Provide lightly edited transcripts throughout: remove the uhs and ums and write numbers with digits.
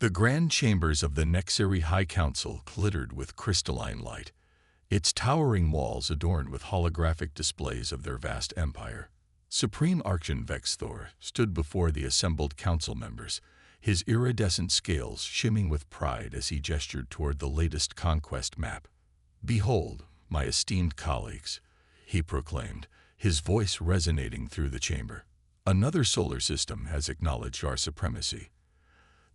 The grand chambers of the Nexari High Council glittered with crystalline light, its towering walls adorned with holographic displays of their vast empire. Supreme Archon Vexthor stood before the assembled council members, his iridescent scales shimmering with pride as he gestured toward the latest conquest map. "Behold, my esteemed colleagues," he proclaimed, his voice resonating through the chamber. "Another solar system has acknowledged our supremacy.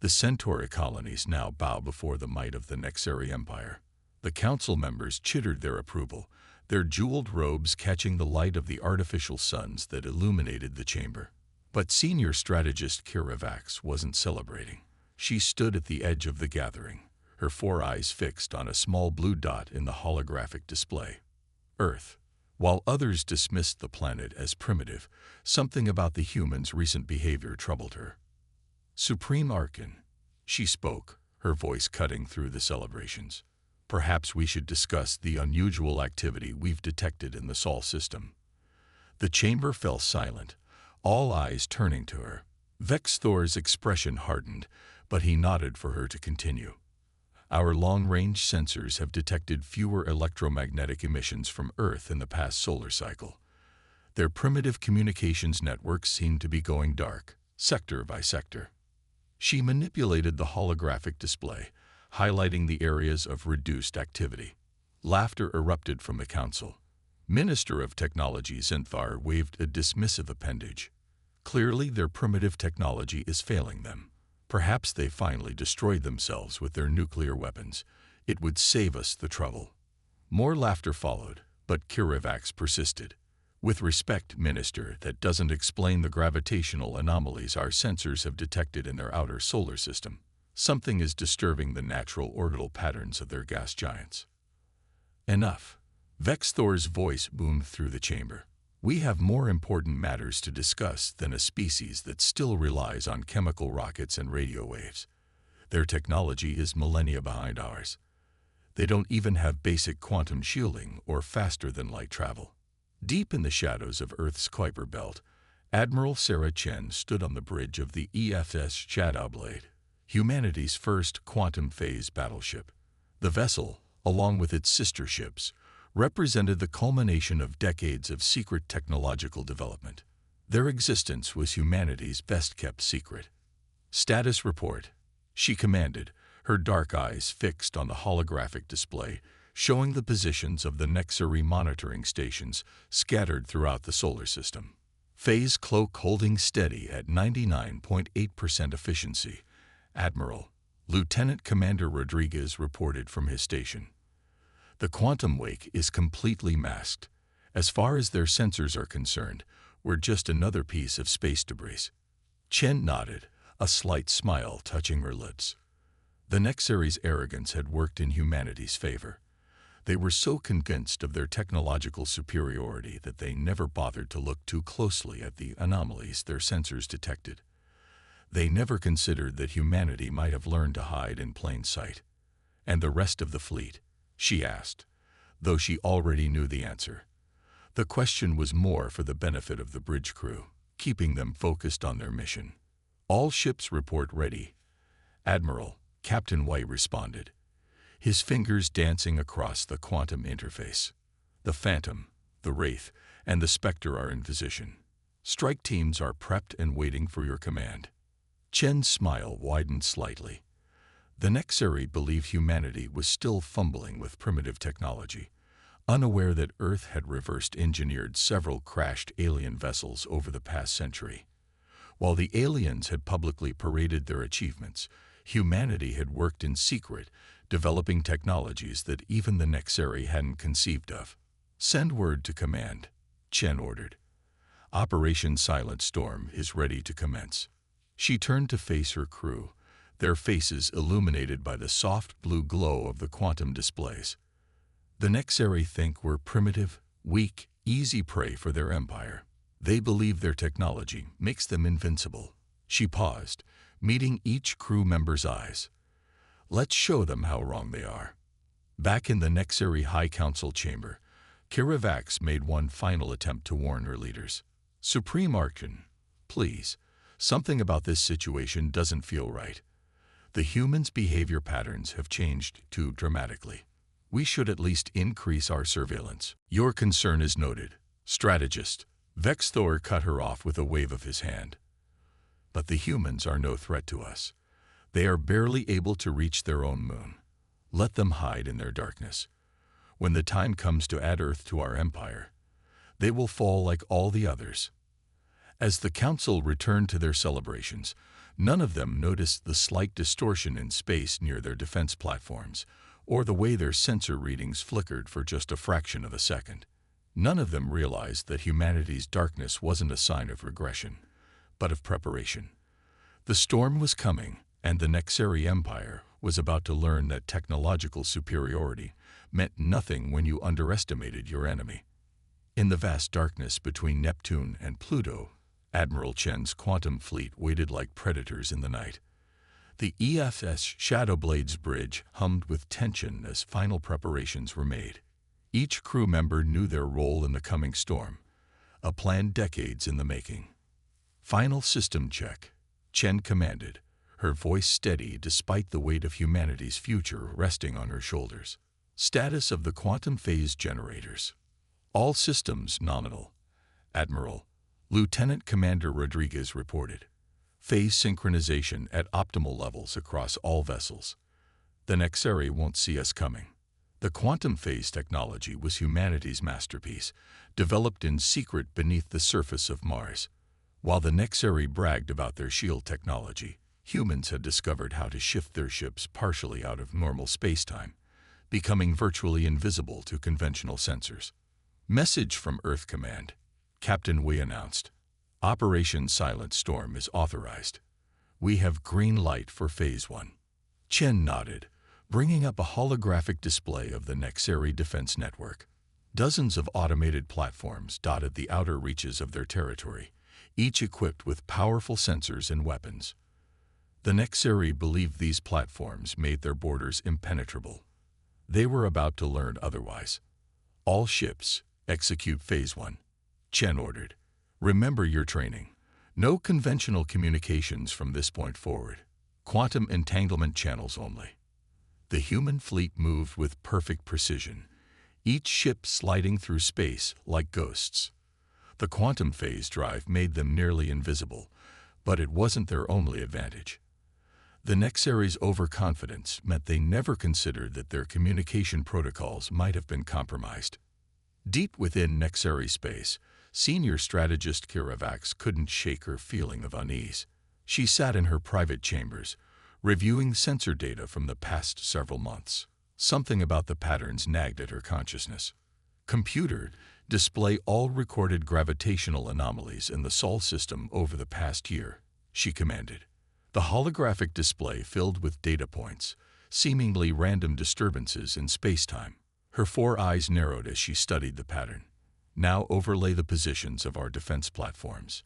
The Centauri colonies now bow before the might of the Nexari Empire." The council members chittered their approval, their jeweled robes catching the light of the artificial suns that illuminated the chamber. But senior strategist Kiravax wasn't celebrating. She stood at the edge of the gathering, her four eyes fixed on a small blue dot in the holographic display. Earth. While others dismissed the planet as primitive, something about the humans' recent behavior troubled her. "Supreme Archon," she spoke, her voice cutting through the celebrations. "Perhaps we should discuss the unusual activity we've detected in the Sol system." The chamber fell silent, all eyes turning to her. Vexthor's expression hardened, but he nodded for her to continue. "Our long-range sensors have detected fewer electromagnetic emissions from Earth in the past solar cycle. Their primitive communications networks seem to be going dark, sector by sector." She manipulated the holographic display, highlighting the areas of reduced activity. Laughter erupted from the council. Minister of Technology Zenthar waved a dismissive appendage. Clearly, their primitive technology is failing them. Perhaps they finally destroyed themselves with their nuclear weapons. It would save us the trouble. More laughter followed, but Kiravax persisted. "With respect, Minister, that doesn't explain the gravitational anomalies our sensors have detected in their outer solar system. Something is disturbing the natural orbital patterns of their gas giants." "Enough." Vexthor's voice boomed through the chamber. "We have more important matters to discuss than a species that still relies on chemical rockets and radio waves. Their technology is millennia behind ours. They don't even have basic quantum shielding or faster-than-light travel." Deep in the shadows of Earth's Kuiper Belt, Admiral Sarah Chen stood on the bridge of the EFS Shadowblade, humanity's first quantum-phase battleship. The vessel, along with its sister ships, represented the culmination of decades of secret technological development. Their existence was humanity's best-kept secret. "Status report," she commanded, her dark eyes fixed on the holographic display, showing the positions of the Nexari monitoring stations scattered throughout the solar system. "Phase cloak holding steady at 99.8% efficiency," Admiral, Lieutenant Commander Rodriguez reported from his station. "The quantum wake is completely masked. As far as their sensors are concerned, we're just another piece of space debris." Chen nodded, a slight smile touching her lips. The Nexari's arrogance had worked in humanity's favor. They were so convinced of their technological superiority that they never bothered to look too closely at the anomalies their sensors detected. They never considered that humanity might have learned to hide in plain sight. "And the rest of the fleet?" she asked, though she already knew the answer. The question was more for the benefit of the bridge crew, keeping them focused on their mission. "All ships report ready," Admiral, Captain White responded, his fingers dancing across the quantum interface. "The Phantom, the Wraith, and the Spectre are in position. Strike teams are prepped and waiting for your command." Chen's smile widened slightly. The Nexari believed humanity was still fumbling with primitive technology, unaware that Earth had reverse-engineered several crashed alien vessels over the past century. While the aliens had publicly paraded their achievements, humanity had worked in secret, developing technologies that even the Nexari hadn't conceived of. "Send word to command," Chen ordered. "Operation Silent Storm is ready to commence." She turned to face her crew, their faces illuminated by the soft blue glow of the quantum displays. "The Nexari think we're primitive, weak, easy prey for their empire. They believe their technology makes them invincible." She paused, meeting each crew member's eyes. "Let's show them how wrong they are." Back in the Nexari High Council chamber, Kiravax made one final attempt to warn her leaders. "Supreme Archon, please, something about this situation doesn't feel right. The humans' behavior patterns have changed too dramatically. We should at least increase our surveillance. Your concern is noted, strategist. Vexthor cut her off with a wave of his hand. But the humans are no threat to us. They are barely able to reach their own moon. Let them hide in their darkness. When the time comes to add Earth to our empire, they will fall like all the others. As the council returned to their celebrations, none of them noticed the slight distortion in space near their defense platforms, or the way their sensor readings flickered for just a fraction of a second. None of them realized that humanity's darkness wasn't a sign of regression, but of preparation. The storm was coming, and the Nexeri Empire was about to learn that technological superiority meant nothing when you underestimated your enemy. In the vast darkness between Neptune and Pluto, Admiral Chen's quantum fleet waited like predators in the night. The EFS Shadowblade's bridge hummed with tension as final preparations were made. Each crew member knew their role in the coming storm, a plan decades in the making. Final system check, Chen commanded, her voice steady despite the weight of humanity's future resting on her shoulders. Status of the quantum phase generators. All systems nominal. Admiral, Lieutenant Commander Rodriguez reported. Phase synchronization at optimal levels across all vessels. The Nexeri won't see us coming. The quantum phase technology was humanity's masterpiece, developed in secret beneath the surface of Mars. While the Nexeri bragged about their shield technology, humans had discovered how to shift their ships partially out of normal spacetime, becoming virtually invisible to conventional sensors. Message from Earth Command. Captain Wei announced. Operation Silent Storm is authorized. We have green light for Phase 1. Chen nodded, bringing up a holographic display of the Nexeri Defense Network. Dozens of automated platforms dotted the outer reaches of their territory, each equipped with powerful sensors and weapons. The Nexeri believed these platforms made their borders impenetrable. They were about to learn otherwise. All ships, execute Phase 1. Chen ordered. Remember your training. No conventional communications from this point forward. Quantum entanglement channels only. The human fleet moved with perfect precision, each ship sliding through space like ghosts. The quantum phase drive made them nearly invisible, but it wasn't their only advantage. The Nexeri's overconfidence meant they never considered that their communication protocols might have been compromised. Deep within Nexeri space, senior strategist Kiravax couldn't shake her feeling of unease. She sat in her private chambers, reviewing sensor data from the past several months. Something about the patterns nagged at her consciousness. Computer, display all recorded gravitational anomalies in the Sol system over the past year, she commanded. The holographic display filled with data points, seemingly random disturbances in spacetime. Her 4 eyes narrowed as she studied the pattern. Now overlay the positions of our defense platforms.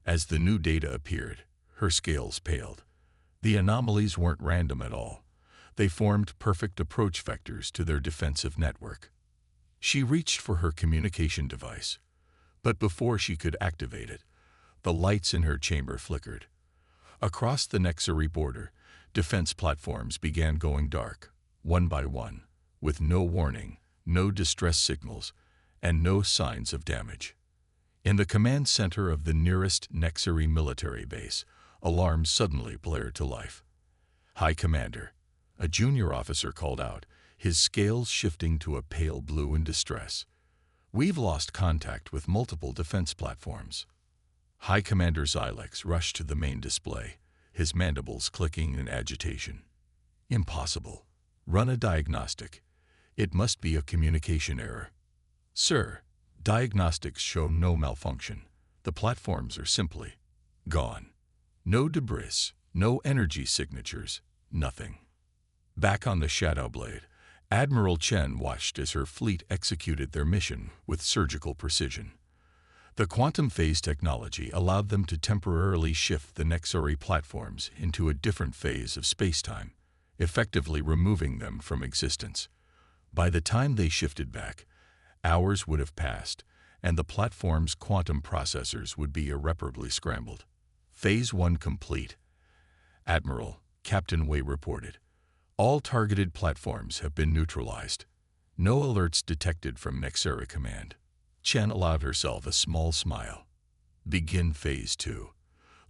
As the new data appeared, her scales paled. The anomalies weren't random at all. They formed perfect approach vectors to their defensive network. She reached for her communication device, but before she could activate it, the lights in her chamber flickered. Across the Nexeri border, defense platforms began going dark, one by one, with no warning, no distress signals, and no signs of damage. In the command center of the nearest Nexeri military base, alarms suddenly blared to life. High Commander, a junior officer called out, his scales shifting to a pale blue in distress. We've lost contact with multiple defense platforms. High Commander Xilex rushed to the main display, his mandibles clicking in agitation. Impossible. Run a diagnostic. It must be a communication error. Sir, diagnostics show no malfunction. The platforms are simply gone. No debris, no energy signatures, nothing. Back on the Shadowblade, Admiral Chen watched as her fleet executed their mission with surgical precision. The quantum phase technology allowed them to temporarily shift the Nexeri platforms into a different phase of spacetime, effectively removing them from existence. By the time they shifted back, hours would have passed, and the platform's quantum processors would be irreparably scrambled. Phase 1 complete. Admiral, Captain Wei reported. All targeted platforms have been neutralized. No alerts detected from Nexera Command. Chen allowed herself a small smile. Begin Phase 2.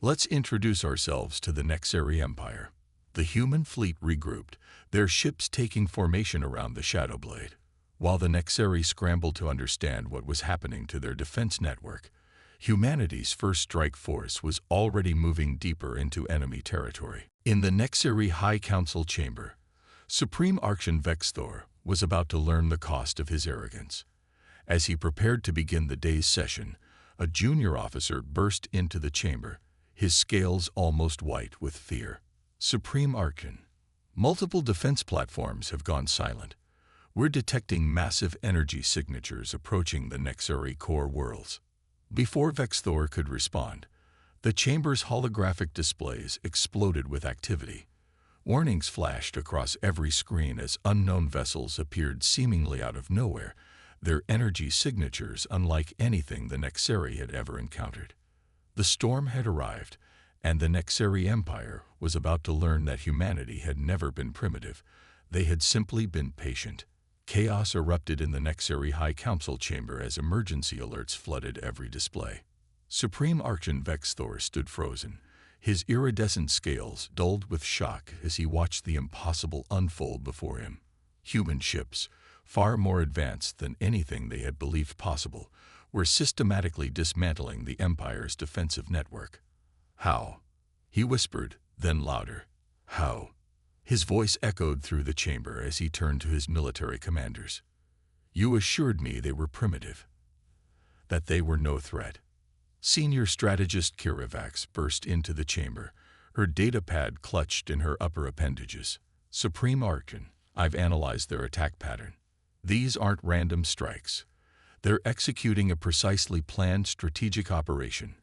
Let's introduce ourselves to the Nexera Empire. The human fleet regrouped, their ships taking formation around the Shadow Blade. While the Nexeri scrambled to understand what was happening to their defense network, humanity's first strike force was already moving deeper into enemy territory. In the Nexeri High Council chamber, Supreme Archon Vexthor was about to learn the cost of his arrogance. As he prepared to begin the day's session, a junior officer burst into the chamber, his scales almost white with fear. Supreme Archon, multiple defense platforms have gone silent. We're detecting massive energy signatures approaching the Nexeri core worlds. Before Vexthor could respond, the chamber's holographic displays exploded with activity. Warnings flashed across every screen as unknown vessels appeared seemingly out of nowhere, their energy signatures unlike anything the Nexeri had ever encountered. The storm had arrived, and the Nexeri Empire was about to learn that humanity had never been primitive. They had simply been patient. Chaos erupted in the Nexeri High Council chamber as emergency alerts flooded every display. Supreme Archon Vexthor stood frozen, his iridescent scales dulled with shock as he watched the impossible unfold before him. Human ships, far more advanced than anything they had believed possible, were systematically dismantling the Empire's defensive network. How? He whispered, then louder. How? His voice echoed through the chamber as he turned to his military commanders. You assured me they were primitive, that they were no threat. Senior strategist Kirivax burst into the chamber, her datapad clutched in her upper appendages. Supreme Archon, I've analyzed their attack pattern. These aren't random strikes. They're executing a precisely planned strategic operation.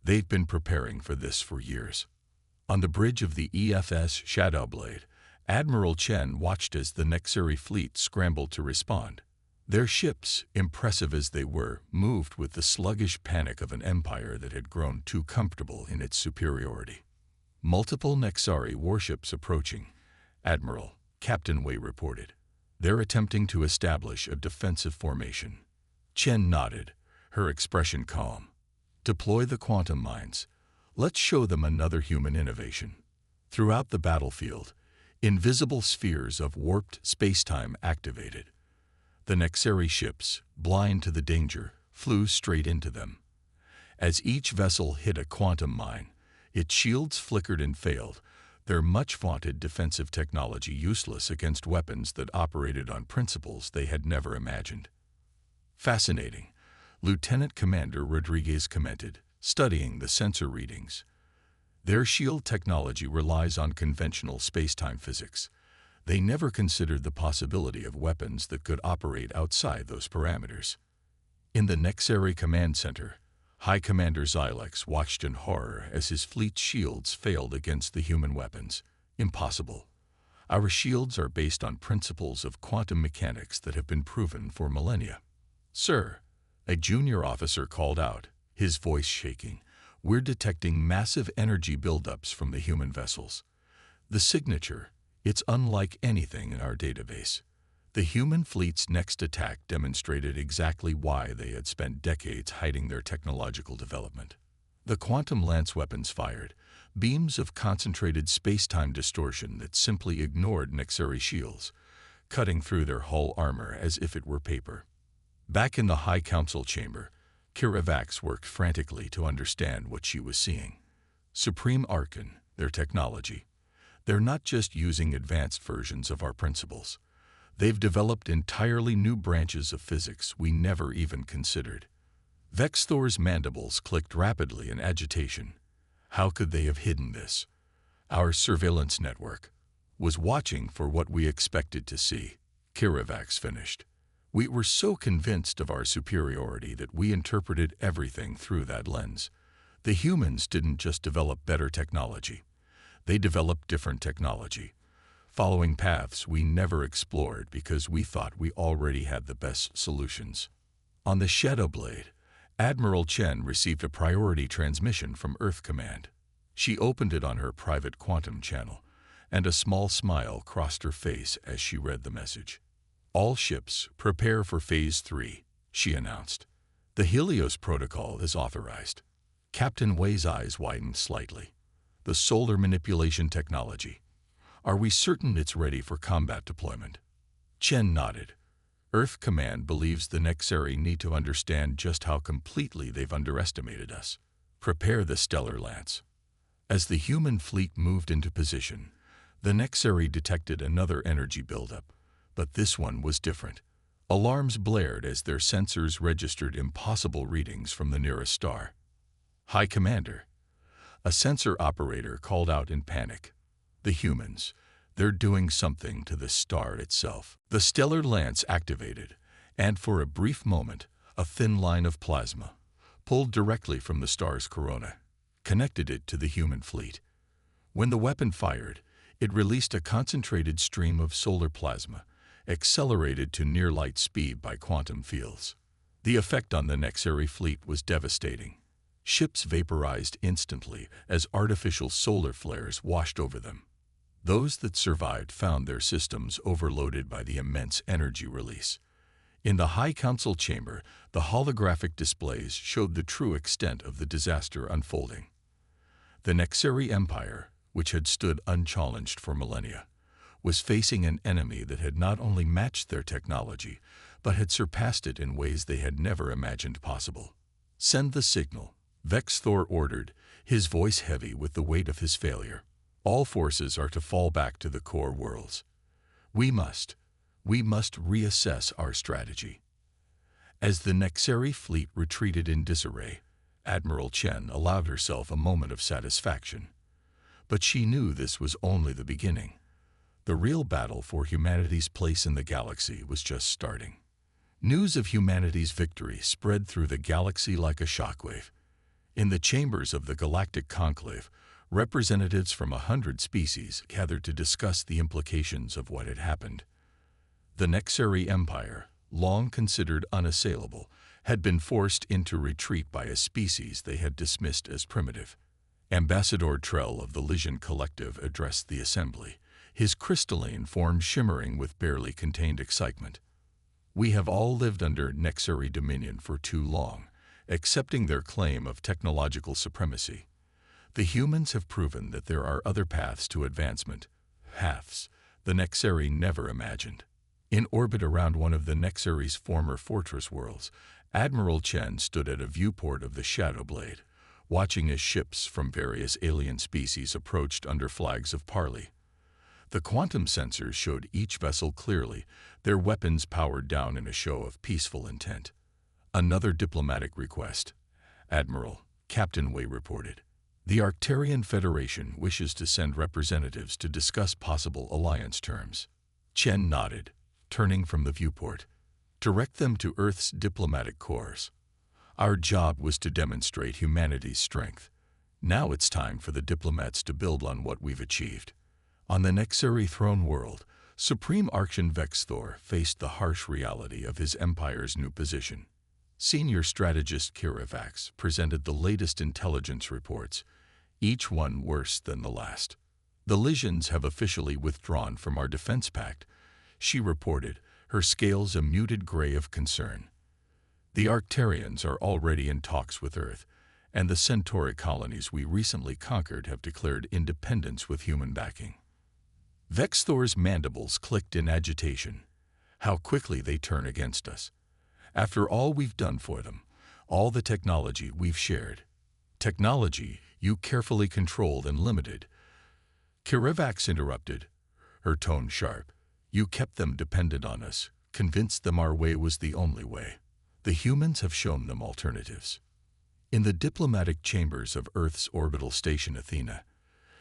They've been preparing for this for years. On the bridge of the EFS Shadowblade, Admiral Chen watched as the Nexeri fleet scrambled to respond. Their ships, impressive as they were, moved with the sluggish panic of an empire that had grown too comfortable in its superiority. Multiple Nexari warships approaching, Admiral, Captain Wei reported. They're attempting to establish a defensive formation. Chen nodded, her expression calm. Deploy the quantum mines. Let's show them another human innovation. Throughout the battlefield, invisible spheres of warped space-time activated. The Nexeri ships, blind to the danger, flew straight into them. As each vessel hit a quantum mine, its shields flickered and failed, their much-vaunted defensive technology useless against weapons that operated on principles they had never imagined. Fascinating, Lieutenant Commander Rodriguez commented, studying the sensor readings. Their shield technology relies on conventional space-time physics. They never considered the possibility of weapons that could operate outside those parameters. In the Nexeri Command Center, High Commander Xylex watched in horror as his fleet's shields failed against the human weapons. Impossible. Our shields are based on principles of quantum mechanics that have been proven for millennia. Sir, a junior officer called out, his voice shaking. We're detecting massive energy buildups from the human vessels. The signature, it's unlike anything in our database. The human fleet's next attack demonstrated exactly why they had spent decades hiding their technological development. The quantum lance weapons fired, beams of concentrated space-time distortion that simply ignored Nexeri shields, cutting through their hull armor as if it were paper. Back in the High Council chamber, Kirivax worked frantically to understand what she was seeing. Supreme Archon, their technology. They're not just using advanced versions of our principles. They've developed entirely new branches of physics we never even considered. Vexthor's mandibles clicked rapidly in agitation. How could they have hidden this? Our surveillance network was watching for what we expected to see, Kirivax finished. We were so convinced of our superiority that we interpreted everything through that lens. The humans didn't just develop better technology. They developed different technology, following paths we never explored because we thought we already had the best solutions. On the Shadowblade, Admiral Chen received a priority transmission from Earth Command. She opened it on her private quantum channel, and a small smile crossed her face as she read the message. "All ships, prepare for Phase 3, she announced. "The Helios Protocol is authorized." Captain Wei's eyes widened slightly. "The solar manipulation technology. Are we certain it's ready for combat deployment?" Chen nodded. "Earth Command believes the Nexari need to understand just how completely they've underestimated us. Prepare the Stellar Lance." As the human fleet moved into position, the Nexari detected another energy buildup, but this one was different. Alarms blared as their sensors registered impossible readings from the nearest star. "High Commander," a sensor operator called out in panic. "The humans, they're doing something to the star itself." The stellar lance activated, and for a brief moment, a thin line of plasma, pulled directly from the star's corona, connected it to the human fleet. When the weapon fired, it released a concentrated stream of solar plasma, accelerated to near-light speed by quantum fields. The effect on the Nexari fleet was devastating. Ships vaporized instantly as artificial solar flares washed over them. Those that survived found their systems overloaded by the immense energy release. In the High Council chamber, the holographic displays showed the true extent of the disaster unfolding. The Nexari Empire, which had stood unchallenged for millennia, was facing an enemy that had not only matched their technology, but had surpassed it in ways they had never imagined possible. "Send the signal," Vexthor ordered, his voice heavy with the weight of his failure. "All forces are to fall back to the core worlds. We must reassess our strategy." As the Nexari fleet retreated in disarray, Admiral Chen allowed herself a moment of satisfaction. But she knew this was only the beginning. The real battle for humanity's place in the galaxy was just starting. News of humanity's victory spread through the galaxy like a shockwave. In the chambers of the Galactic Conclave, representatives from 100 species gathered to discuss the implications of what had happened. The Nexari Empire, long considered unassailable, had been forced into retreat by a species they had dismissed as primitive. Ambassador Trell of the Lysian Collective addressed the assembly, his crystalline form shimmering with barely contained excitement. "We have all lived under Nexari dominion for too long, accepting their claim of technological supremacy. The humans have proven that there are other paths to advancement, paths the Nexari never imagined." In orbit around one of the Nexari's former fortress worlds, Admiral Chen stood at a viewport of the Shadow Blade, watching as ships from various alien species approached under flags of parley. The quantum sensors showed each vessel clearly, their weapons powered down in a show of peaceful intent. "Another diplomatic request, Admiral," Captain Wei reported. "The Arcturian Federation wishes to send representatives to discuss possible alliance terms." Chen nodded, turning from the viewport. "Direct them to Earth's diplomatic corps. Our job was to demonstrate humanity's strength. Now it's time for the diplomats to build on what we've achieved." On the Nexari throne world, Supreme Archon Vexthor faced the harsh reality of his empire's new position. Senior strategist Kirivax presented the latest intelligence reports, each one worse than the last. "The Lysians have officially withdrawn from our defense pact," she reported, her scales a muted gray of concern. "The Arcturians are already in talks with Earth, and the Centauri colonies we recently conquered have declared independence with human backing." Vexthor's mandibles clicked in agitation. "How quickly they turn against us. After all we've done for them, all the technology we've shared." "Technology you carefully controlled and limited," Kirivax interrupted, her tone sharp. "You kept them dependent on us, convinced them our way was the only way. The humans have shown them alternatives." In the diplomatic chambers of Earth's orbital station Athena,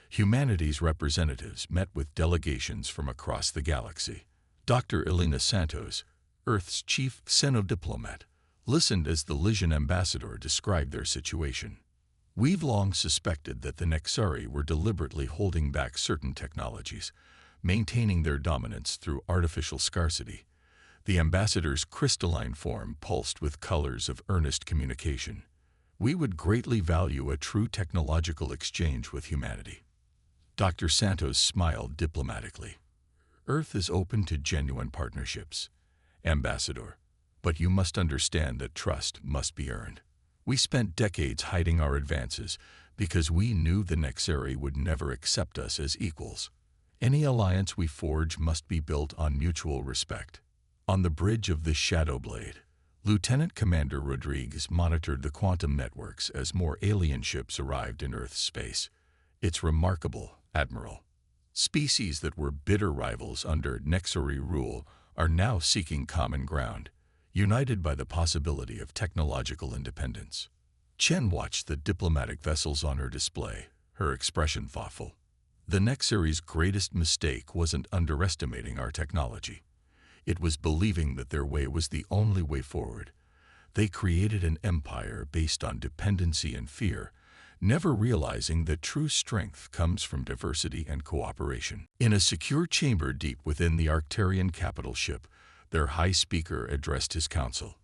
humanity's representatives met with delegations from across the galaxy. Dr. Elena Santos, Earth's chief xenodiplomat, listened as the Lysian ambassador described their situation. "We've long suspected that the Nexari were deliberately holding back certain technologies, maintaining their dominance through artificial scarcity." The ambassador's crystalline form pulsed with colors of earnest communication. "We would greatly value a true technological exchange with humanity." Dr. Santos smiled diplomatically. Earth is open to genuine partnerships, Ambassador. But you must understand that trust must be earned. We spent decades hiding our advances because we knew the Nexari would never accept us as equals. Any alliance we forge must be built on mutual respect. On the bridge of the Shadow Blade, Lieutenant Commander Rodriguez monitored the quantum networks as more alien ships arrived in Earth's space. It's remarkable, Admiral. Species that were bitter rivals under Nexari rule are now seeking common ground, united by the possibility of technological independence. Chen watched the diplomatic vessels on her display, her expression thoughtful. The Nexari's greatest mistake wasn't underestimating our technology. It was believing that their way was the only way forward. They created an empire based on dependency and fear, never realizing that true strength comes from diversity and cooperation. In a secure chamber deep within the Arcturian capital ship, their high speaker addressed his council.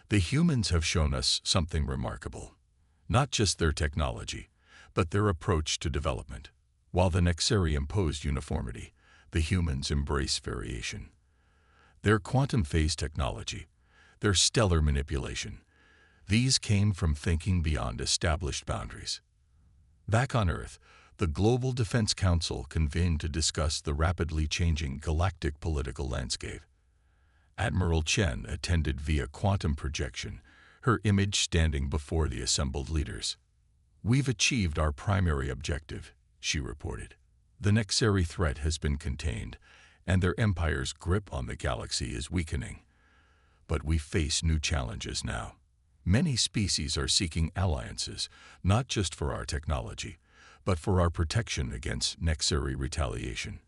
The humans have shown us something remarkable. Not just their technology, but their approach to development. While the Nexari imposed uniformity, the humans embrace variation. Their quantum phase technology, their stellar manipulation, these came from thinking beyond established boundaries. Back on Earth, the Global Defense Council convened to discuss the rapidly changing galactic political landscape. Admiral Chen attended via quantum projection, her image standing before the assembled leaders. "We've achieved our primary objective," she reported. "The Nexari threat has been contained, and their empire's grip on the galaxy is weakening. But we face new challenges now. Many species are seeking alliances, not just for our technology, but for our protection against Nexari retaliation."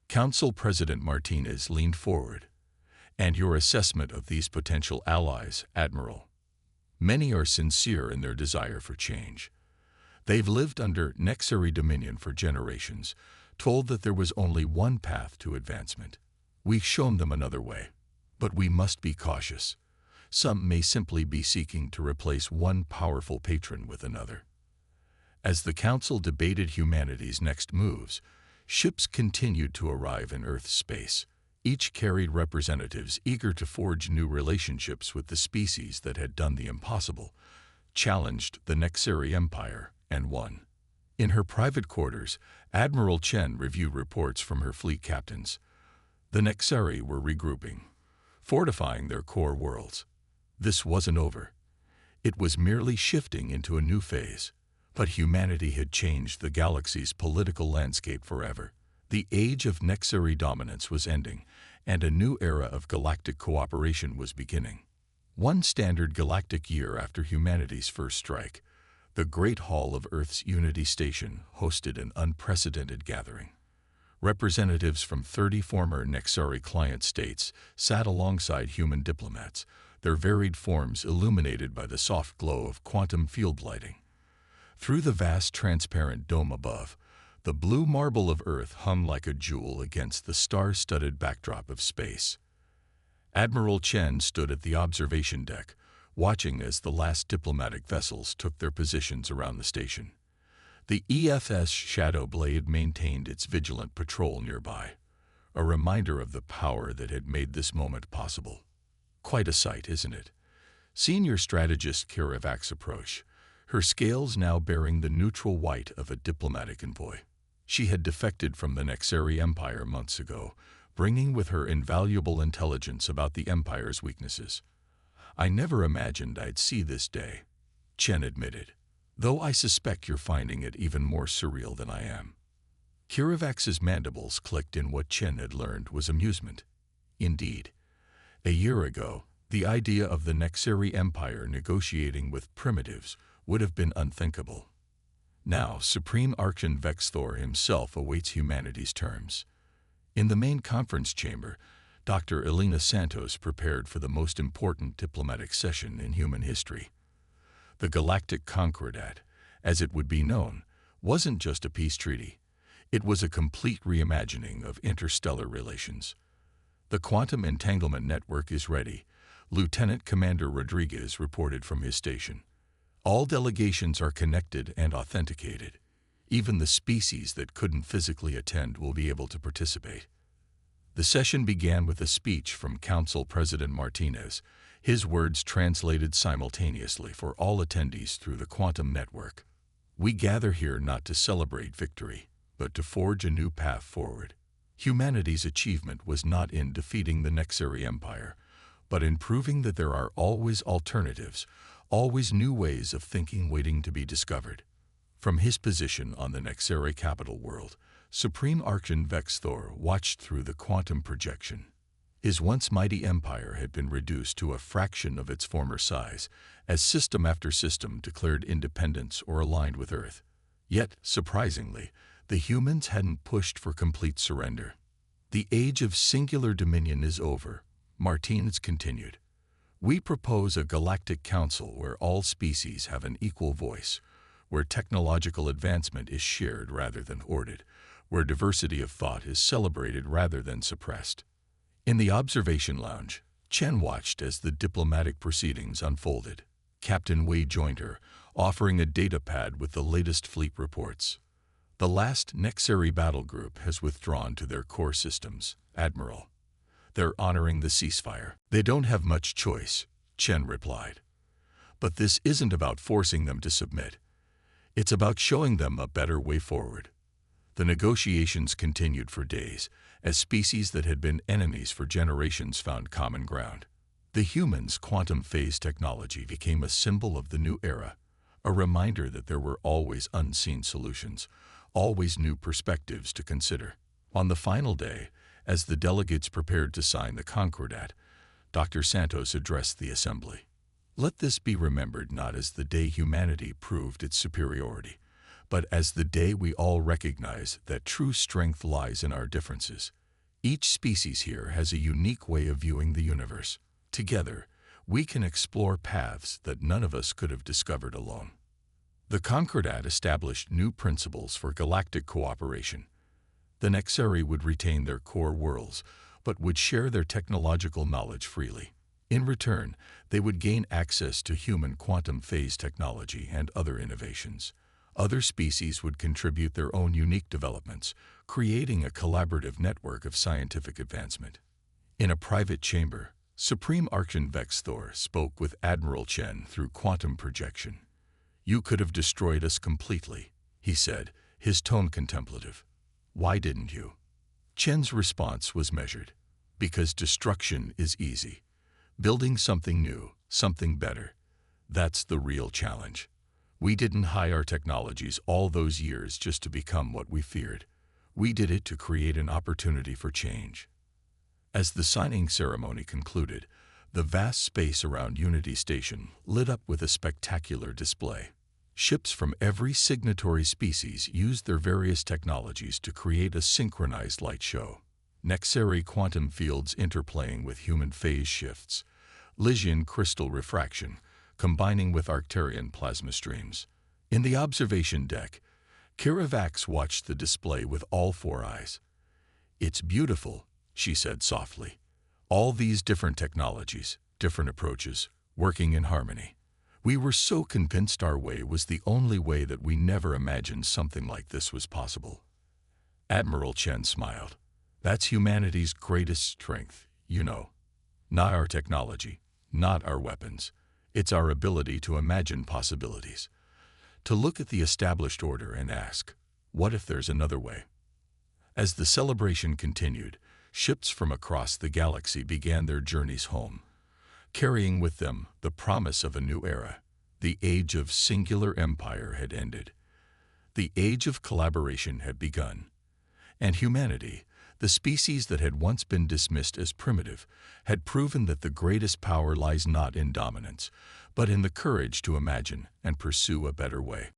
Council President Martinez leaned forward. "And your assessment of these potential allies, Admiral?" Many are sincere in their desire for change. They've lived under Nexari dominion for generations, told that there was only one path to advancement. We've shown them another way. But we must be cautious. Some may simply be seeking to replace one powerful patron with another. As the Council debated humanity's next moves, ships continued to arrive in Earth's space. Each carried representatives eager to forge new relationships with the species that had done the impossible, challenged the Nexari Empire, and won. In her private quarters, Admiral Chen reviewed reports from her fleet captains. The Nexari were regrouping, fortifying their core worlds. This wasn't over. It was merely shifting into a new phase. But humanity had changed the galaxy's political landscape forever. The age of Nexari dominance was ending, and a new era of galactic cooperation was beginning. One standard galactic year after humanity's first strike, the Great Hall of Earth's Unity Station hosted an unprecedented gathering. Representatives from 30 former Nexari client states sat alongside human diplomats, their varied forms illuminated by the soft glow of quantum field lighting. Through the vast transparent dome above, the blue marble of Earth hung like a jewel against the star-studded backdrop of space. Admiral Chen stood at the observation deck, watching as the last diplomatic vessels took their positions around the station. The EFS Shadow Blade maintained its vigilant patrol nearby, a reminder of the power that had made this moment possible. Quite a sight, isn't it? Senior strategist Kira Vax approached, her scales now bearing the neutral white of a diplomatic envoy. She had defected from the Nexari Empire months ago, bringing with her invaluable intelligence about the Empire's weaknesses. "I never imagined I'd see this day," Chen admitted, "though I suspect you're finding it even more surreal than I am." Kiravax's mandibles clicked in what Chen had learned was amusement. Indeed, a year ago, the idea of the Nexari Empire negotiating with primitives would have been unthinkable. Now, Supreme Archon Vexthor himself awaits humanity's terms. In the main conference chamber, Dr. Elena Santos prepared for the most important diplomatic session in human history. The Galactic Concordat, as it would be known, wasn't just a peace treaty. It was a complete reimagining of interstellar relations. "The quantum entanglement network is ready," Lieutenant Commander Rodriguez reported from his station. "All delegations are connected and authenticated. Even the species that couldn't physically attend will be able to participate. The session began with a speech from Council President Martinez, his words translated simultaneously for all attendees through the quantum network. We gather here not to celebrate victory, but to forge a new path forward. Humanity's achievement was not in defeating the Nexary Empire, but in proving that there are always alternatives, always new ways of thinking waiting to be discovered. From his position on the Nexary capital world, Supreme Archon Vexthor watched through the quantum projection. His once mighty empire had been reduced to a fraction of its former size, as system after system declared independence or aligned with Earth. Yet, surprisingly, the humans hadn't pushed for complete surrender. The age of singular dominion is over, Martinez continued. We propose a galactic council where all species have an equal voice, where technological advancement is shared rather than hoarded, where diversity of thought is celebrated rather than suppressed. In the observation lounge, Chen watched as the diplomatic proceedings unfolded. Captain Wei joined her, offering a data pad with the latest fleet reports. The last Nexary battle group has withdrawn to their core systems, Admiral. They're honoring the ceasefire. They don't have much choice, Chen replied. But this isn't about forcing them to submit. It's about showing them a better way forward. The negotiations continued for days, as species that had been enemies for generations found common ground. The humans' quantum phase technology became a symbol of the new era, a reminder that there were always unseen solutions, always new perspectives to consider. On the final day, as the delegates prepared to sign the Concordat, Dr. Santos addressed the assembly. Let this be remembered not as the day humanity proved its superiority, but as the day we all recognize that true strength lies in our differences. Each species here has a unique way of viewing the universe. Together, we can explore paths that none of us could have discovered alone. The Concordat established new principles for galactic cooperation. The Nexary would retain their core worlds, but would share their technological knowledge freely. In return, they would gain access to human quantum phase technology and other innovations. Other species would contribute their own unique developments, creating a collaborative network of scientific advancement. In a private chamber, Supreme Archon Vexthor spoke with Admiral Chen through quantum projection. You could have destroyed us completely, he said, his tone contemplative. Why didn't you? Chen's response was measured. Because destruction is easy. Building something new, something better, that's the real challenge. We didn't hide our technologies all those years just to become what we feared. We did it to create an opportunity for change. As the signing ceremony concluded, the vast space around Unity Station lit up with a spectacular display. Ships from every signatory species used their various technologies to create a synchronized light show. Nexary quantum fields interplaying with human phase shifts, Lysian crystal refraction, combining with Arcturian plasma streams. In the observation deck, Kiravax watched the display with all four eyes. It's beautiful, she said softly. All these different technologies, different approaches, working in harmony. We were so convinced our way was the only way that we never imagined something like this was possible. Admiral Chen smiled. That's humanity's greatest strength, you know. Not our technology, not our weapons. It's our ability to imagine possibilities. To look at the established order and ask, what if there's another way? As the celebration continued, ships from across the galaxy began their journeys home, carrying with them the promise of a new era. The age of singular empire had ended. The age of collaboration had begun. And humanity, the species that had once been dismissed as primitive, had proven that the greatest power lies not in dominance, but in the courage to imagine and pursue a better way.